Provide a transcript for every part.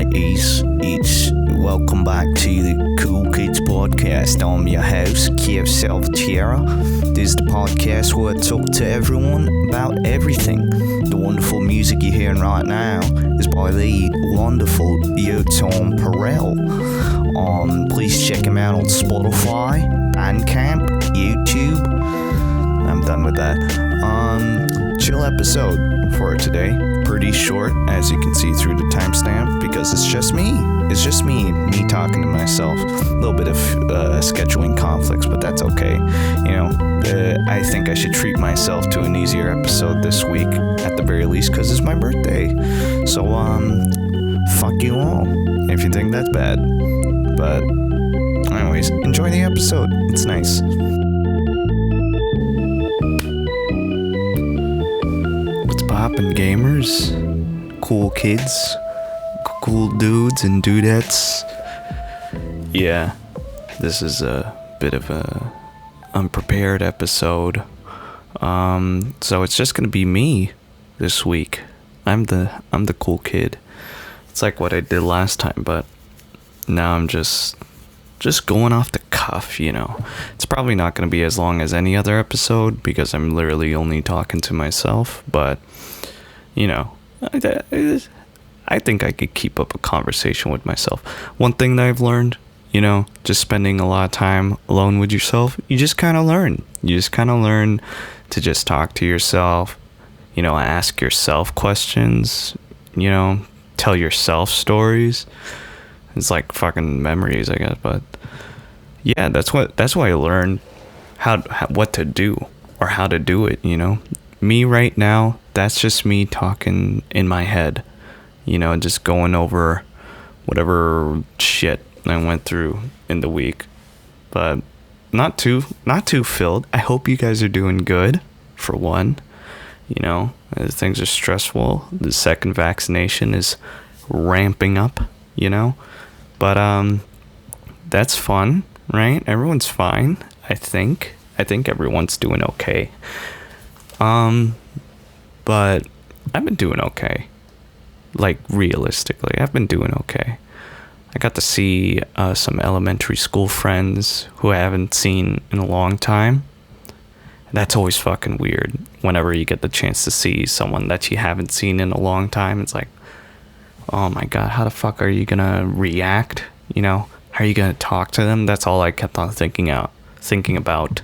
mateys. Welcome back to the Cool Kids podcast. I'm your host, Kiev.17. This is the podcast where I talk to everyone about everything. The wonderful music you're hearing right now is by the wonderful Tom Perel. Please check him out on Spotify, Bandcamp, YouTube. I'm done with that. Chill episode for today. Pretty short, as you can see through the timestamp, because it's just me talking to myself. A little bit of scheduling conflicts, but that's okay. I think I should treat myself to an easier episode this week, at the very least, because it's my birthday. So, fuck you all, if you think that's bad. But, anyways, enjoy the episode. It's nice. What's poppin', gamers? Cool kids? Cool dudes and dudettes? Yeah, this is a bit of a unprepared episode. So it's just gonna be me this week. I'm the cool kid. It's like what I did last time, but now I'm just going off the cuff, It's probably not gonna be as long as any other episode because I'm literally only talking to myself, but I think I could keep up a conversation with myself. One thing that I've learned, just spending a lot of time alone with yourself, you just kind of learn. You just kind of learn to just talk to yourself, ask yourself questions, tell yourself stories. It's like fucking memories, I guess. But yeah, that's why I learned what to do or how to do it, Me right now, that's just me talking in my head. Just going over whatever shit I went through in the week. But not too filled. I hope you guys are doing good, for one. Things are stressful. The second vaccination is ramping up, But that's fun, right? Everyone's fine, I think. I think everyone's doing okay. But I've been doing okay. Like, realistically, I've been doing okay. I got to see some elementary school friends who I haven't seen in a long time. That's always fucking weird. Whenever you get the chance to see someone that you haven't seen in a long time, it's like, oh my god, how the fuck are you gonna react? How are you gonna talk to them? That's all I kept on thinking about.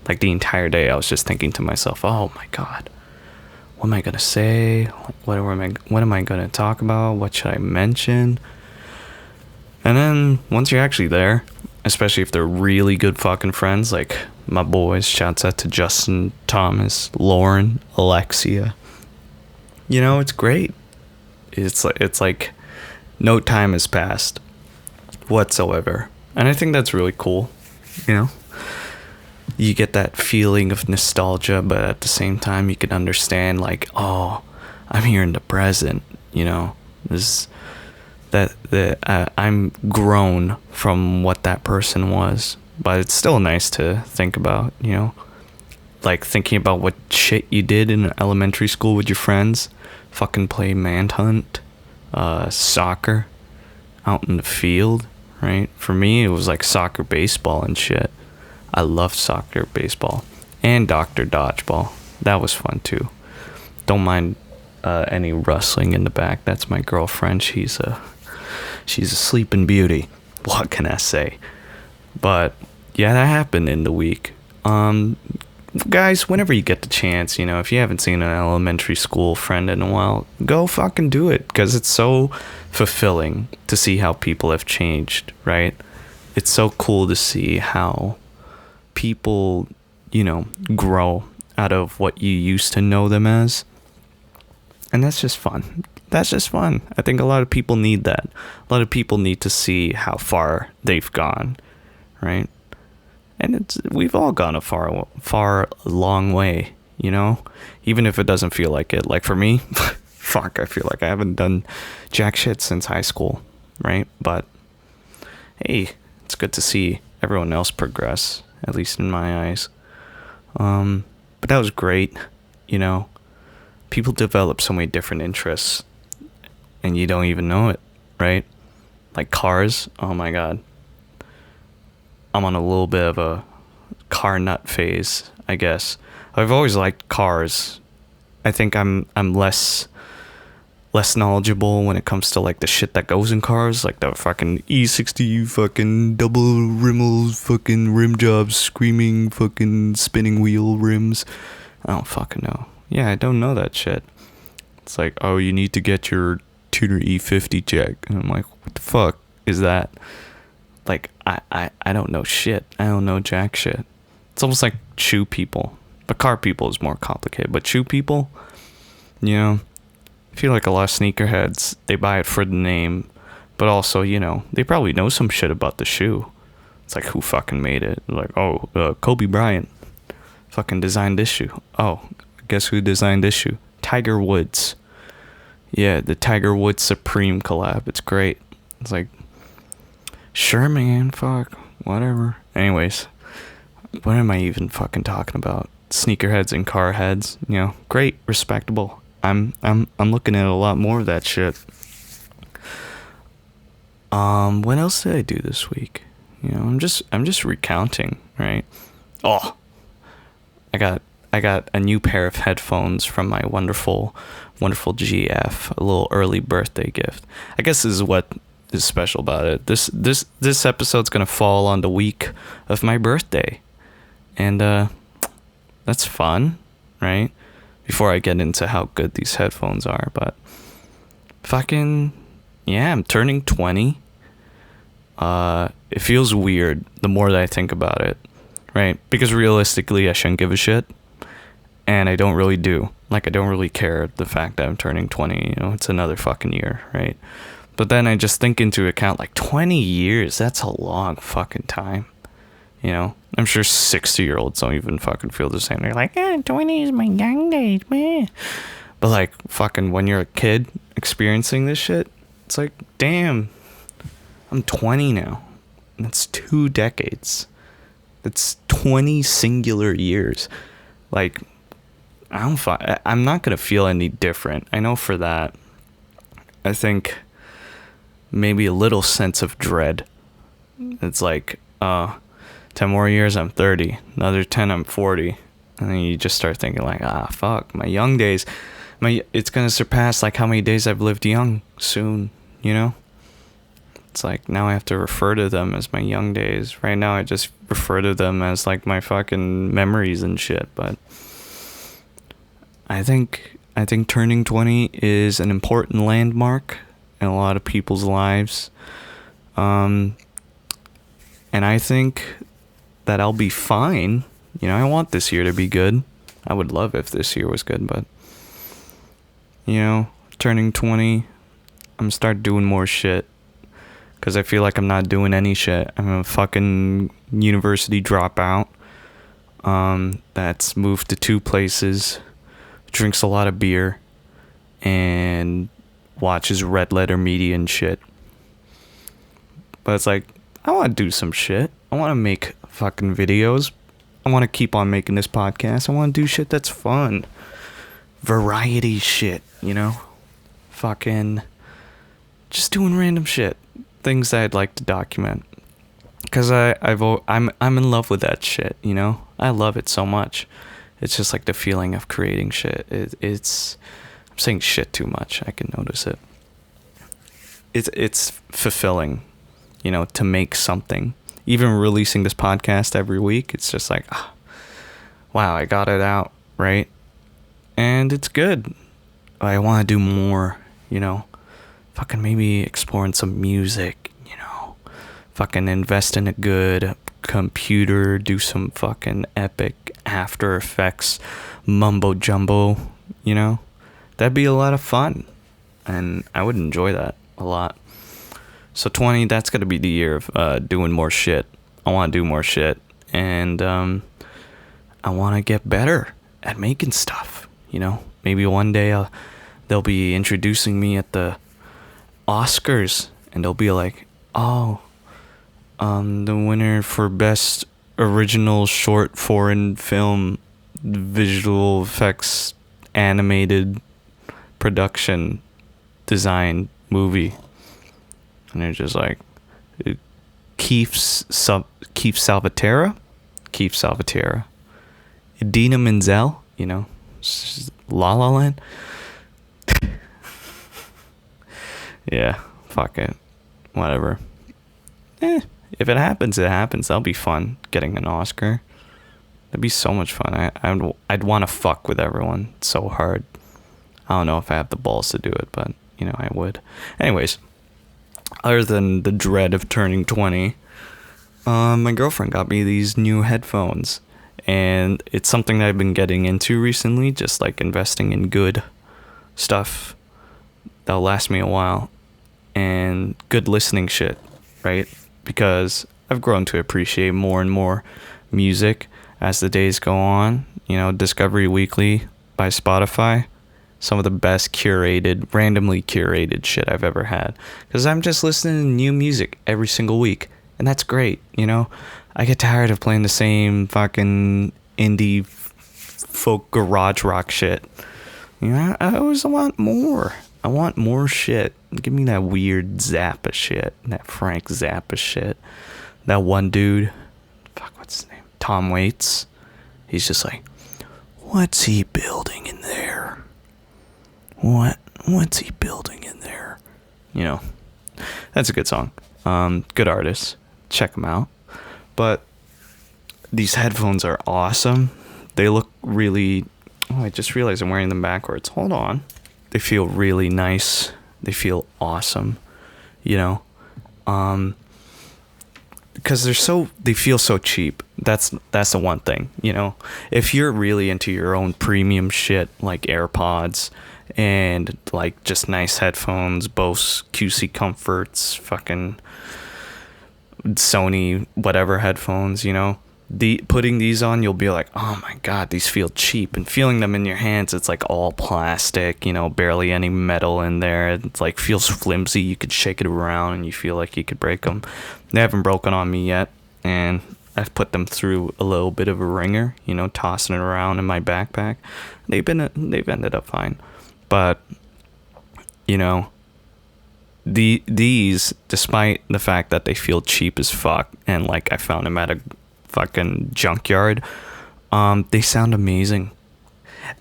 Like, the entire day, I was just thinking to myself, oh my god, what am I gonna say? What am I gonna talk about? What should I mention? And then once you're actually there, especially if they're really good fucking friends, like my boys, shouts out to Justin, Thomas, Lauren, Alexia. It's great. It's like no time has passed whatsoever. And I think that's really cool, You get that feeling of nostalgia, but at the same time you can understand, like, oh, I'm here in the present, I'm grown from what that person was. But it's still nice to think about, like thinking about what shit you did in elementary school with your friends. Fucking play manhunt, soccer out in the field, right? For me, it was like soccer, baseball, and shit. I loved soccer, baseball, and Dr. Dodgeball. That was fun too. Don't mind any rustling in the back. That's my girlfriend. She's a sleeping beauty. What can I say? But yeah, that happened in the week. Guys, whenever you get the chance, if you haven't seen an elementary school friend in a while, go fucking do it, because it's so fulfilling to see how people have changed, right? It's so cool to see how people, grow out of what you used to know them as. And that's just fun. I think a lot of people need that. A lot of people need to see how far they've gone, right? And we've all gone a far, long way, even if it doesn't feel like it. Like for me, fuck, I feel like I haven't done jack shit since high school, right? But hey, it's good to see everyone else progress, at least in my eyes. But that was great, People develop so many different interests, and you don't even know it. right? Like cars. Oh my god. I'm on a little bit of a car nut phase, I guess. I've always liked cars. I think I'm less knowledgeable when it comes to like the shit that goes in cars, like the fucking E60 fucking double rimmels, fucking rim jobs, screaming fucking spinning wheel rims. I don't fucking know. Yeah, I don't know that shit. It's like, oh, you need to get your tuner E50 checked. And I'm like, what the fuck is that? Like, I don't know shit. I don't know jack shit. It's almost like shoe people. But car people is more complicated. But shoe people, you know, I feel like a lot of sneakerheads, they buy it for the name. But also, you know, they probably know some shit about the shoe. It's like, who fucking made it? Like, oh, Kobe Bryant fucking designed this shoe. Oh, guess who designed this shoe? Tiger Woods. Yeah, the Tiger Woods Supreme collab. It's great. It's like, sure, man, fuck, whatever. Anyways, what am I even fucking talking about? Sneakerheads and car heads, you know, great, respectable. I'm looking at a lot more of that shit. What else did I do this week? You know, I'm just recounting, right? Oh, I got a new pair of headphones from my wonderful GF, a little early birthday gift. I guess this is what is special about it. This episode's gonna fall on the week of my birthday, and that's fun, right? Before I get into how good these headphones are, but fucking yeah, I'm turning 20. It feels weird the more that I think about it, right? Because realistically, I shouldn't give a shit, and I don't really do. Like, I don't really care the fact that I'm turning 20. You know, it's another fucking year, right? But then I just think into account, like, 20 years, that's a long fucking time. You know, I'm sure 60-year-olds don't even fucking feel the same. They're like, 20 is my young days, man. But, like, fucking when you're a kid experiencing this shit, it's like, damn, I'm 20 now. That's 2 decades. That's 20 singular years. Like, I'm not going to feel any different. I know for that. I think maybe a little sense of dread. It's like, 10 more years, I'm 30. Another 10, I'm 40. And then you just start thinking like, fuck, my young days. It's going to surpass like how many days I've lived young soon, you know? It's like now I have to refer to them as my young days. Right now I just refer to them as like my fucking memories and shit. But I think turning 20 is an important landmark in a lot of people's lives. And I think that I'll be fine. You know, I want this year to be good. I would love if this year was good, but you know, turning 20, I'm gonna start doing more shit. Because I feel like I'm not doing any shit. I'm a fucking university dropout that's moved to 2 places, drinks a lot of beer, and watches red letter media and shit. But it's like, I want to do some shit. I want to make fucking videos. I want to keep on making this podcast. I want to do shit that's fun. Variety shit, you know? Fucking just doing random shit. Things that I'd like to document. Because I'm in love with that shit, you know? I love it so much. It's just like the feeling of creating shit. I'm saying shit too much. I can notice it. It's fulfilling, you know, to make something. Even releasing this podcast every week, it's just like, wow, I got it out, right? And it's good. I want to do more, you know? Fucking maybe exploring some music, you know? Fucking invest in a good computer, do some fucking epic After Effects mumbo jumbo, you know? That'd be a lot of fun. And I would enjoy that a lot. So 20, that's going to be the year of doing more shit. I want to do more shit. And I want to get better at making stuff, you know? Maybe one day they'll be introducing me at the Oscars. And they'll be like, the winner for Best Original Short Foreign Film Visual Effects Animated Production Design Movie. and they're just like Keith Salvatierra, Idina Menzel, you know, La La Land. Yeah, fuck it, whatever. If it happens, it happens. That'll be fun. Getting an Oscar, that'd be so much fun. I'd want to fuck with everyone so hard. I don't know if I have the balls to do it, but you know, I would. Anyways, other than the dread of turning 20, my girlfriend got me these new headphones, and it's something that I've been getting into recently, just like investing in good stuff that'll last me a while, and good listening shit, right? Because I've grown to appreciate more and more music as the days go on. You know, Discovery Weekly by Spotify, some of the best curated, randomly curated shit I've ever had. Because I'm just listening to new music every single week. And that's great, you know? I get tired of playing the same fucking indie folk garage rock shit. You know, I always want more. I want more shit. Give me that weird Zappa shit. That Frank Zappa shit. That one dude. Fuck, what's his name? Tom Waits. He's just like, what's he building in there? What's he building in there? You know, that's a good song. Good artist. Check them out. But these headphones are awesome. They look really... Oh, I just realized I'm wearing them backwards. Hold on. They feel really nice. They feel awesome. You know? Because they feel so cheap. That's the one thing, you know? If you're really into your own premium shit, like AirPods and like just nice headphones, Bose QC Comforts, fucking Sony whatever headphones, you know, putting these on, you'll be like, oh my god, these feel cheap. And feeling them in your hands, it's like all plastic, you know, barely any metal in there. It's like feels flimsy. You could shake it around and you feel like you could break them. They haven't broken on me yet, and I've put them through a little bit of a ringer, you know, tossing it around in my backpack. They've ended up fine. But, you know, these, despite the fact that they feel cheap as fuck, and like I found them at a fucking junkyard, they sound amazing.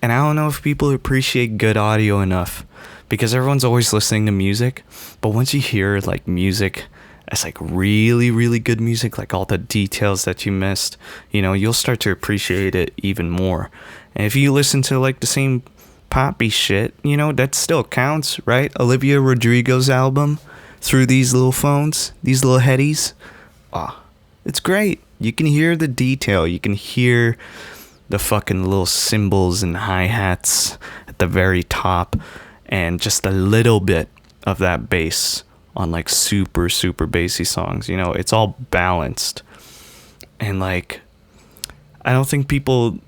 And I don't know if people appreciate good audio enough, because everyone's always listening to music, but once you hear like music that's like really, really good music, like all the details that you missed, you know, you'll start to appreciate it even more. And if you listen to like the same poppy shit, you know, that still counts, right? Olivia Rodrigo's album, Through These Little Phones, These Little Headies, it's great. You can hear the detail. You can hear the fucking little cymbals and hi-hats at the very top, and just a little bit of that bass on like super, super bassy songs. You know, it's all balanced. And like, I don't think people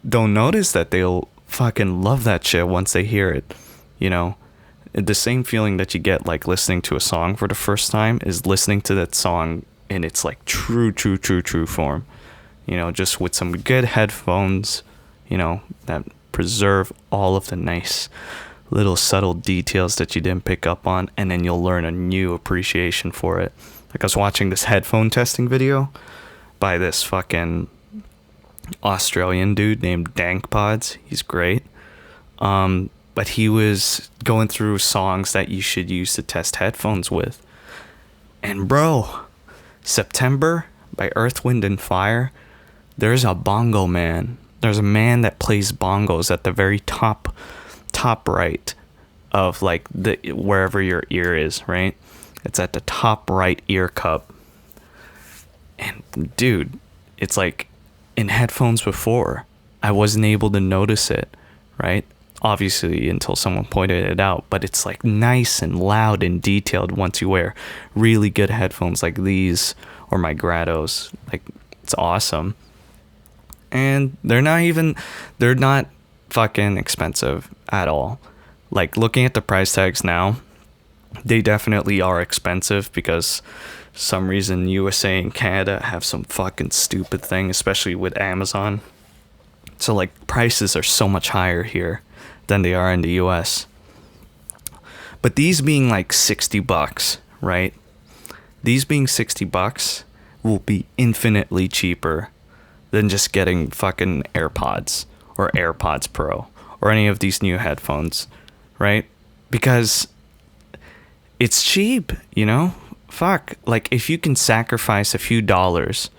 don't notice that they'll fucking love that shit once they hear it. You know, the same feeling that you get like listening to a song for the first time is listening to that song in its like true form. You know, just with some good headphones, you know, that preserve all of the nice little subtle details that you didn't pick up on, and then you'll learn a new appreciation for it. Like I was watching this headphone testing video by this fucking Australian dude named Dankpods. He's great. But he was going through songs that you should use to test headphones with. And bro, September by Earth, Wind and Fire, there's a bongo man. There's a man that plays bongos at the very top right of like the wherever your ear is, right? It's at the top right ear cup. And dude, it's like in headphones before, I wasn't able to notice it, right? Obviously until someone pointed it out, but it's like nice and loud and detailed once you wear really good headphones like these or my Grados. Like, it's awesome. And they're not fucking expensive at all. Like, looking at the price tags now, they definitely are expensive because some reason USA and Canada have some fucking stupid thing, especially with Amazon. So like prices are so much higher here than they are in the US. But these being like $60, right? these being $60 will be infinitely cheaper than just getting fucking AirPods or AirPods Pro or any of these new headphones, right? Because it's cheap, you know? Fuck. Like, if you can sacrifice a few dollars,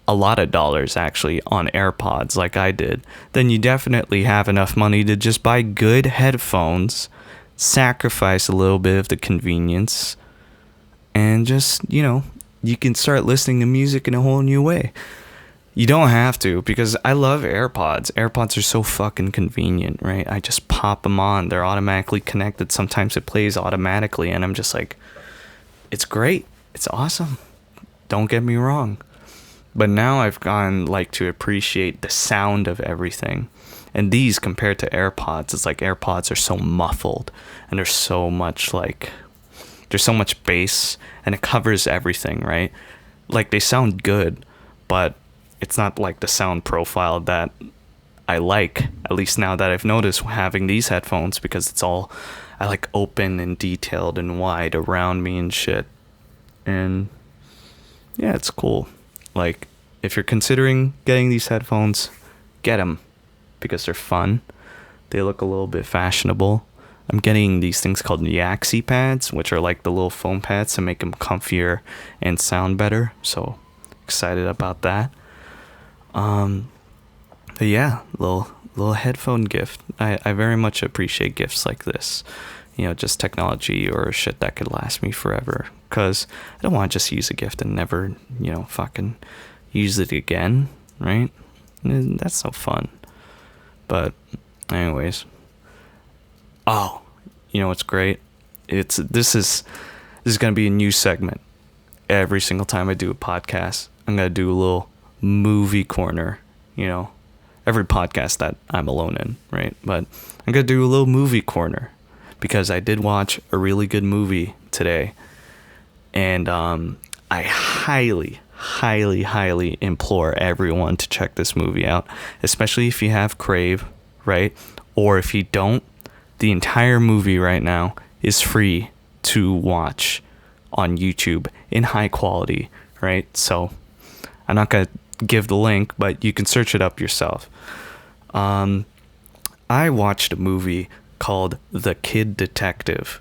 a lot of dollars actually, on AirPods like I did, then you definitely have enough money to just buy good headphones, sacrifice a little bit of the convenience, and just, you know, you can start listening to music in a whole new way. You don't have to, because I love AirPods. AirPods are so fucking convenient, right? I just pop them on. They're automatically connected. Sometimes it plays automatically, and I'm just like, it's great. It's awesome. Don't get me wrong. But now I've gone like to appreciate the sound of everything. And these, compared to AirPods, it's like AirPods are so muffled, and there's so much bass, and it covers everything, right? Like, they sound good, but it's not like the sound profile that I like, at least now that I've noticed having these headphones, because it's all, I like open and detailed and wide around me and shit. And yeah, it's cool. Like, if you're considering getting these headphones, get them, because they're fun. They look a little bit fashionable. I'm getting these things called Yaxi pads, which are like the little foam pads to make them comfier and sound better. So excited about that. But yeah, little headphone gift. I very much appreciate gifts like this. You know, just technology or shit that could last me forever. Because I don't want to just use a gift and never, you know, fucking use it again, right? That's no fun. But anyways. Oh, you know what's great? This is gonna be a new segment. Every single time I do a podcast, I'm gonna do a little movie corner, you know, every podcast that I'm alone in, right? But I'm gonna do a little movie corner, because I did watch a really good movie today, and I highly implore everyone to check this movie out, especially if you have Crave, right? Or if you don't, the entire movie right now is free to watch on YouTube in high quality, right? So I'm not gonna give the link, but you can search it up yourself. I watched a movie called The Kid Detective,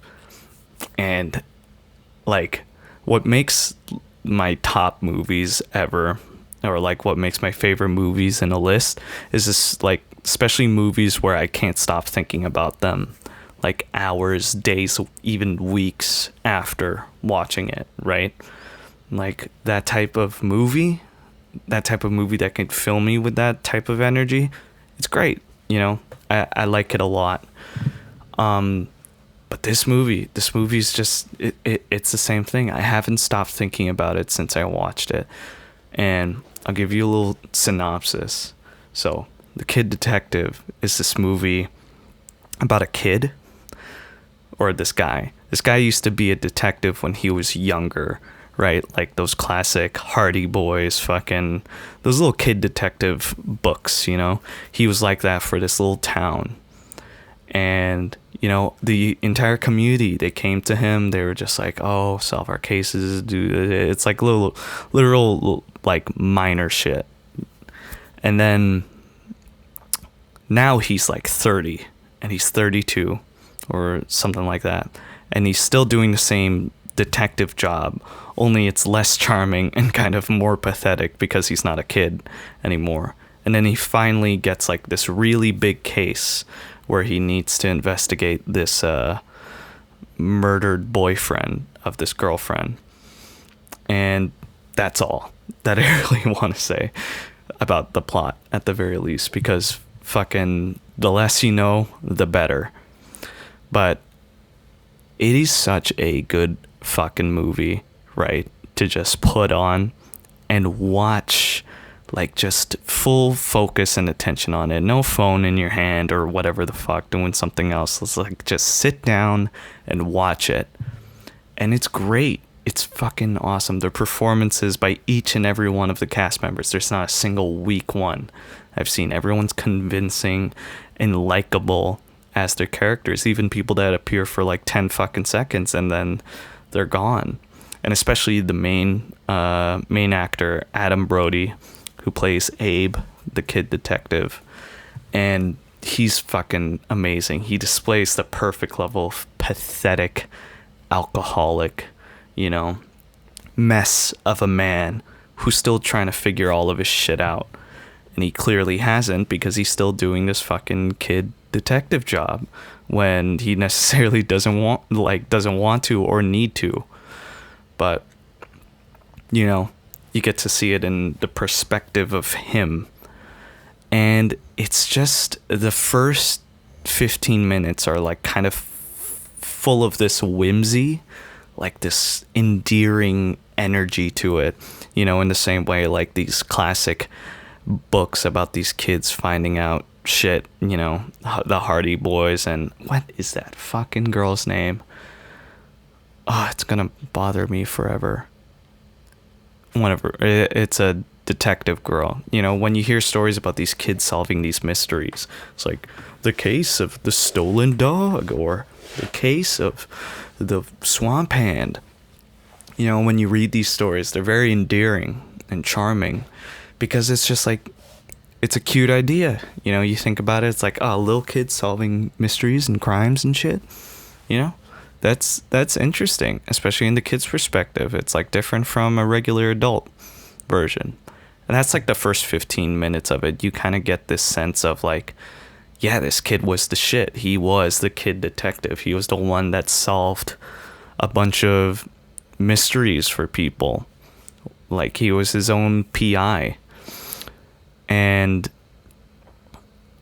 and like, what makes my top movies ever, or like what makes my favorite movies in a list, is this, like, especially movies where I can't stop thinking about them, like hours, days, even weeks after watching it, right? Like that type of movie that can fill me with that type of energy, it's great, you know. I like it a lot. But this movie's just, it's the same thing. I haven't stopped thinking about it since I watched it. And I'll give you a little synopsis. So, The Kid Detective is this movie about a kid, or this guy. This guy used to be a detective when he was younger, right? Like those classic Hardy Boys, fucking, those little kid detective books, you know? He was like that for this little town. And, you know, the entire community, they came to him. They were just like, oh, solve our cases. It's like literal, like, minor shit. And then now he's like 30, and he's 32 or something like that. And he's still doing the same detective job, only it's less charming and kind of more pathetic because he's not a kid anymore. And then he finally gets like this really big case where he needs to investigate this murdered boyfriend of this girlfriend. And that's all that I really want to say about the plot, at the very least, because fucking the less you know, the better. But it is such a good fucking movie, right? To just put on and watch, like, just full focus and attention on it. No phone in your hand or whatever the fuck, doing something else. It's like, just sit down and watch it. And it's great. It's fucking awesome. The performances by each and every one of the cast members, there's not a single weak one I've seen. Everyone's convincing and likable as their characters, even people that appear for like 10 fucking seconds and then they're gone. and especially the main actor, Adam Brody, who plays Abe, the kid detective. And he's fucking amazing. He displays the perfect level of pathetic, alcoholic, mess of a man who's still trying to figure all of his shit out. And he clearly hasn't, because he's still doing this fucking kid detective job when he necessarily doesn't want to or need to. But you get to see it in the perspective of him. And it's just, the first 15 minutes are like kind of full of this whimsy, like this endearing energy to it, in the same way like these classic books about these kids finding out shit, the Hardy Boys, and what is that fucking girl's name? Oh, it's gonna bother me forever. Whatever, it's a detective girl. When you hear stories about these kids solving these mysteries, it's like the case of the stolen dog, or the case of the swamp hand. When you read these stories, they're very endearing and charming, because it's just like, it's a cute idea. You think about it, it's like, oh, little kids solving mysteries and crimes and shit. That's interesting, especially in the kid's perspective. It's like different from a regular adult version. And that's like the first 15 minutes of it. You kind of get this sense of like, yeah, this kid was the shit. He was the kid detective. He was the one that solved a bunch of mysteries for people. Like, he was his own PI. And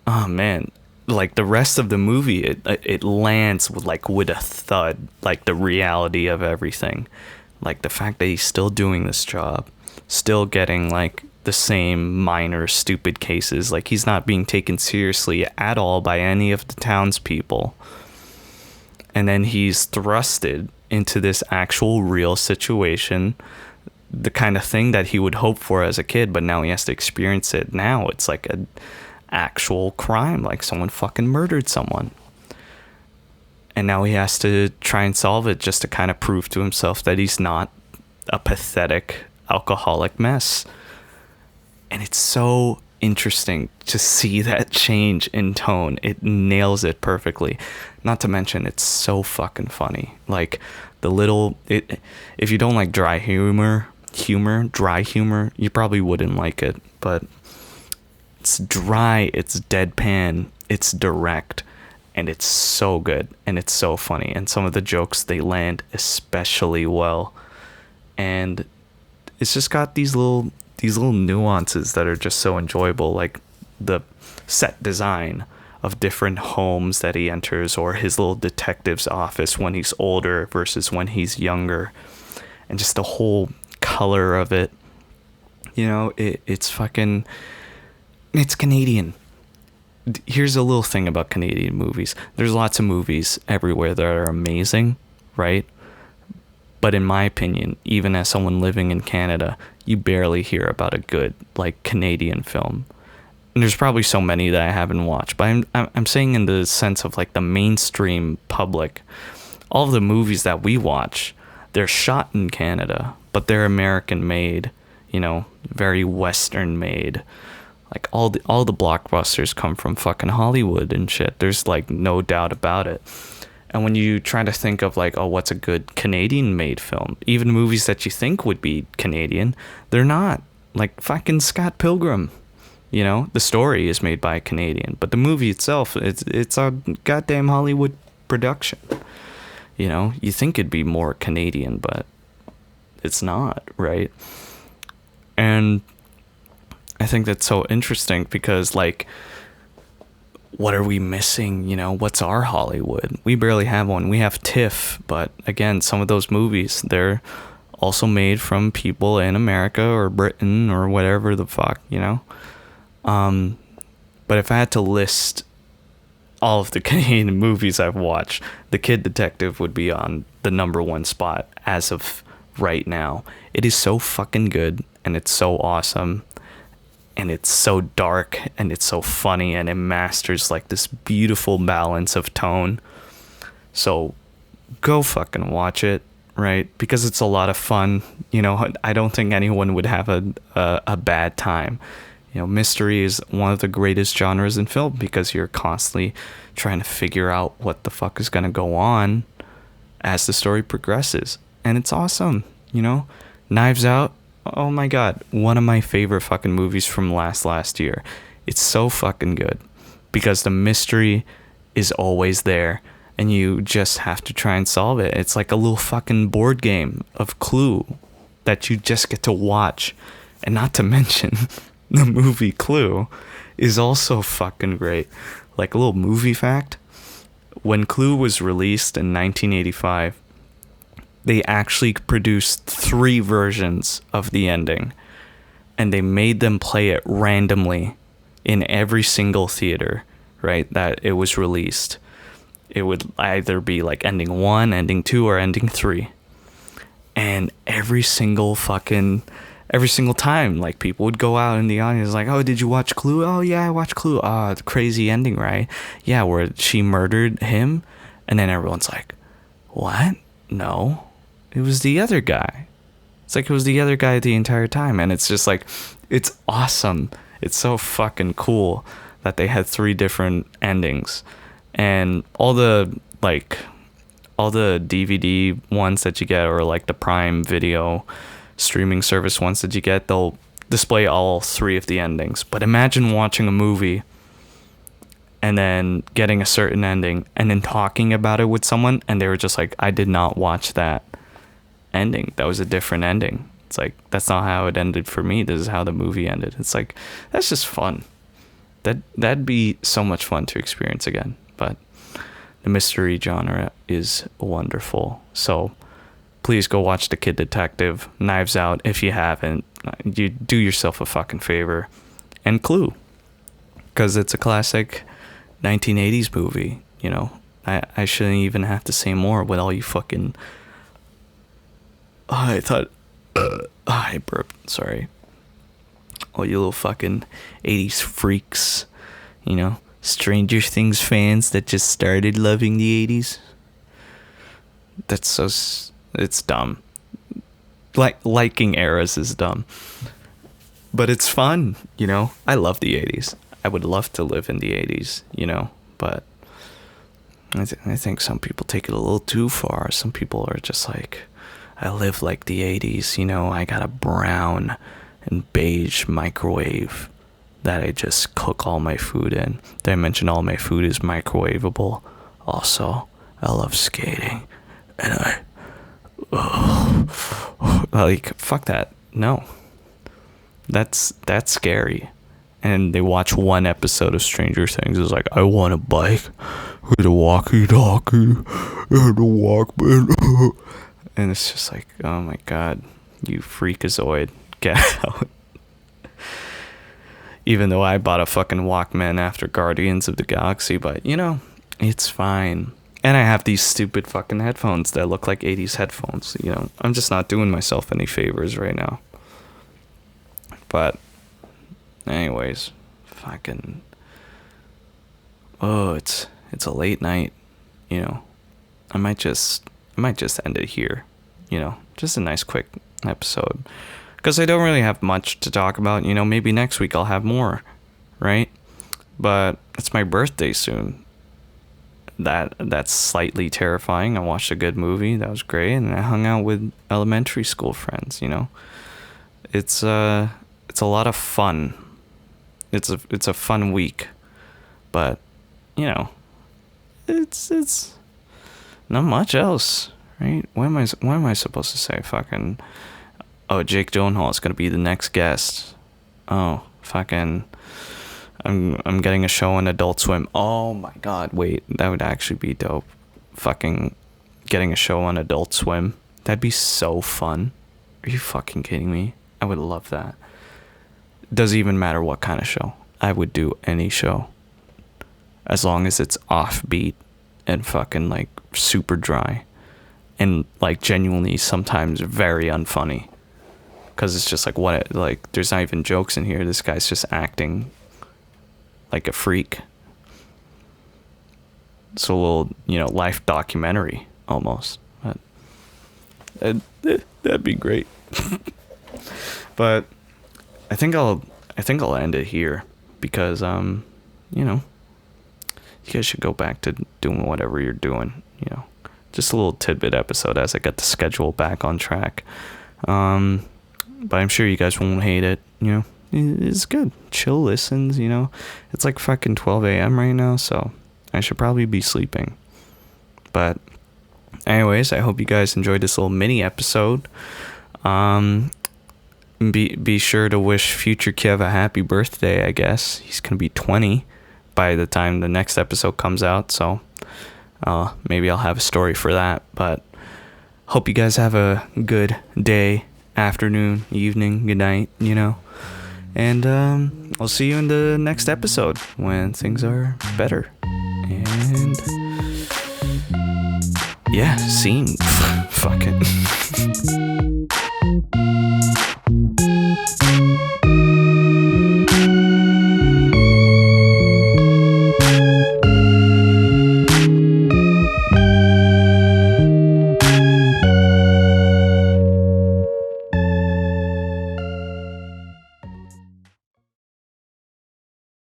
oh man, like the rest of the movie, it lands with a thud, like the reality of everything, like the fact that he's still doing this job, still getting like the same minor stupid cases, like he's not being taken seriously at all by any of the townspeople, and then he's thrusted into this actual real situation, the kind of thing that he would hope for as a kid, but now he has to experience it. Now it's like a actual crime, like someone fucking murdered someone, and now he has to try and solve it just to kind of prove to himself that he's not a pathetic alcoholic mess. And it's so interesting to see that change in tone. It nails it perfectly. Not to mention, it's so fucking funny. Like if you don't like dry humor, you probably wouldn't like it, but it's dry, it's deadpan, it's direct, and it's so good, and it's so funny, and some of the jokes, they land especially well, and it's just got these little nuances that are just so enjoyable, like the set design of different homes that he enters, or his little detective's office when he's older versus when he's younger, and just the whole color of it. It's Canadian. Here's a little thing about Canadian movies. There's lots of movies everywhere that are amazing, right? But in my opinion, even as someone living in Canada, you barely hear about a good, like, Canadian film. And there's probably so many that I haven't watched, but I'm saying in the sense of like the mainstream public, all of the movies that we watch, they're shot in Canada, but they're American made, very Western made. Like all the blockbusters come from fucking Hollywood and shit. There's like no doubt about it. And when you try to think of like, oh, what's a good Canadian made film? Even movies that you think would be Canadian, they're not. Like fucking Scott Pilgrim. The story is made by a Canadian, but the movie itself, it's a goddamn Hollywood production. You think it'd be more Canadian, but it's not, right? And I think that's so interesting because, like, what are we missing? What's our Hollywood? We barely have one. We have TIFF, but again, some of those movies, they're also made from people in America or Britain or whatever the fuck, But if I had to list all of the Canadian movies I've watched, The Kid Detective would be on the number one spot as of right now. It is so fucking good, and it's so awesome, and it's so dark, and it's so funny, and it masters like this beautiful balance of tone. So go fucking watch it right? Because it's a lot of fun. You know, I don't think anyone would have a bad time. You know, mystery is one of the greatest genres in film because you're constantly trying to figure out what the fuck is going to go on as the story progresses. And it's awesome, you know? Knives Out, oh my god, one of my favorite fucking movies from last year. It's so fucking good because the mystery is always there and you just have to try and solve it. It's like a little fucking board game of Clue that you just get to watch. And not to mention, the movie Clue is also fucking great. Like a little movie fact, when Clue was released in 1985, they actually produced 3 versions of the ending, and they made them play it randomly in every single theater, right, that it was released. It would either be like ending 1, ending 2, or ending 3. And every single time, like, people would go out in the audience like, oh, did you watch Clue? Oh yeah, I watched Clue. Oh, the crazy ending, right? Yeah, where she murdered him. And then everyone's like, what? No, it was the other guy. It's like it was the other guy the entire time. And it's just like, it's awesome. It's so fucking cool that they had 3 different endings. And all the DVD ones that you get, or like the Prime Video streaming service ones that you get, they'll display all 3 of the endings. But imagine watching a movie and then getting a certain ending and then talking about it with someone and they were just like, I did not watch that ending. That was a different ending. It's like, that's not how it ended for me. This is how the movie ended. It's like, that's just fun. That'd be so much fun to experience again. But the mystery genre is wonderful. So please go watch The Kid Detective, Knives Out if you haven't. You do yourself a fucking favor. And Clue, because it's a classic 1980s movie, you know. I shouldn't even have to say more with all you fucking... I thought... I burped, sorry. All you little fucking 80s freaks, you know. Stranger Things fans that just started loving the 80s. That's so... It's dumb. Like, liking eras is dumb. But it's fun, you know? I love the 80s. I would love to live in the 80s, you know? But I think some people take it a little too far. Some people are just like, I live like the 80s, you know? I got a brown and beige microwave that I just cook all my food in. Did I mention all my food is microwavable? Also, I love skating. And like, fuck that. No. That's scary. And they watch one episode of Stranger Things. It's like, I want a bike with a walkie-talkie and a Walkman. And it's just like, oh my god, you freakazoid, get out. Even though I bought a fucking Walkman after Guardians of the Galaxy, but, you know, it's fine. And I have these stupid fucking headphones that look like 80s headphones, you know. I'm just not doing myself any favors right now. But anyways, fucking... Oh, it's a late night, you know. I might just end it here, you know. Just a nice quick episode. Because I don't really have much to talk about, you know. Maybe next week I'll have more, right? But it's my birthday soon. That's slightly terrifying. I watched a good movie, that was great, and I hung out with elementary school friends, you know. It's a lot of fun. It's a fun week. But, you know, it's not much else, right? What am I supposed to say? Fucking, oh, Jake Gyllenhaal is gonna be the next guest. Oh, fucking, I'm getting a show on Adult Swim. Oh my god, wait, that would actually be dope. Fucking getting a show on Adult Swim. That'd be so fun. Are you fucking kidding me? I would love that. Doesn't even matter what kind of show. I would do any show. As long as it's offbeat and fucking like super dry. And like genuinely sometimes very unfunny. Because it's just like, what, like, there's not even jokes in here. This guy's just acting like a freak. It's a little, you know, life documentary almost. But That'd be great. But I think I'll end it here because you know, you guys should go back to doing whatever you're doing, you know. Just a little tidbit episode as I get the schedule back on track. But I'm sure you guys won't hate it, you know. It's good. Chill listens, you know. It's like fucking 12 a.m. right now, so I should probably be sleeping. But anyways, I hope you guys enjoyed this little mini episode. Be sure to wish future Kiev a happy birthday, I guess. He's going to be 20 by the time the next episode comes out, so maybe I'll have a story for that. But hope you guys have a good day, afternoon, evening, good night, you know. And I'll see you in the next episode when things are better. And yeah, scene. Fuck it.